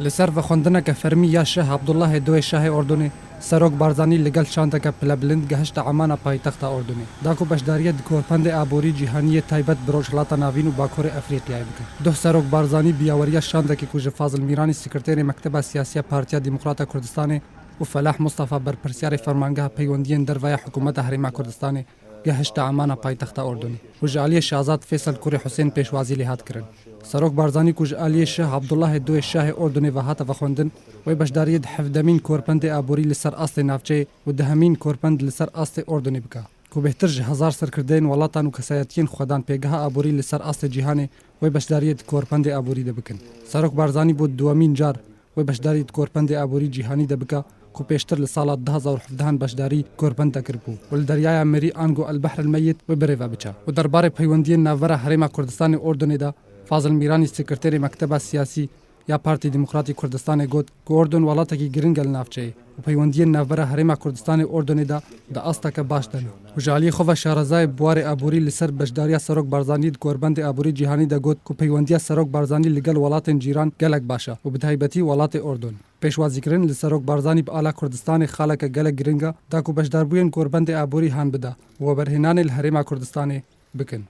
لسر و خوندنک فرمی یا شه عبدالله دوی شاه اردنی سروک بارزانی لگل شاندک پلبلند گهشت عمان پایتخت اردنی داکو بشداریت کورپند آبوری جهانی تایبت بروشلات ناوین و باکور افریقیای بکن دو سروک بارزانی بیاوریا شاندک کوج فاضل میرانی سکرتیر مکتب سیاسی پارتیا دموکرات کردستان و فلاح مصطفى برپرسیار فرمانگاه پیوندین دروای حکومت هریما کردستان گهشت عمان پایتخت اردنی و جالی شاهزاد فیصل کوری حسین پیشوازی لحاظ کرد سروک بارزانی کوج علی شه عبدالله دوی شاه اردنی و هات و خوندن و بشداریت حفدمین کورپند آبوری لسر اصل نافچه و دهمین کورپند لسر اصل اردنی بکا کو بهتر هزار سرکردین ولاتان و کسایتین خودان پیگاه آبوری لسر اصل جهانی و بشداریت کورپند آبوری ده بکن سروک بارزانی بود دوامین جار و بشداریت کورپند آبوری جهانی ده بکا کو پیشتر لسالات 2017 بشداری کورپند کربو ول دریای مری انگو البحر الميت و بریوا بچا و دربار پیوندی ناوره حریم کردستان اردن ده فاضل میرانی سکرتیر مکتب سیاسی یا پارتی دموکراتی کردستان گوت که اردن ولاتی گرینگل نافچه و پیوندی ناوره حریم کردستان اردن ده استک باش دن و جالی خو شارزای بوار آبوری لسر بشداری سروک بارزانی کوربند آبوری جهانی ده گوت که پیوندی سروک بارزانی لگل ولات جیران گلک باشه و بتایبتی ولات اردن پیشوازی کردن لسروک بارزانی به اعلی کردستان خالق گلک گرینگا دا کو بشدار بوین کوربند آبوری هان بده و برهنان الحریم کردستان بکن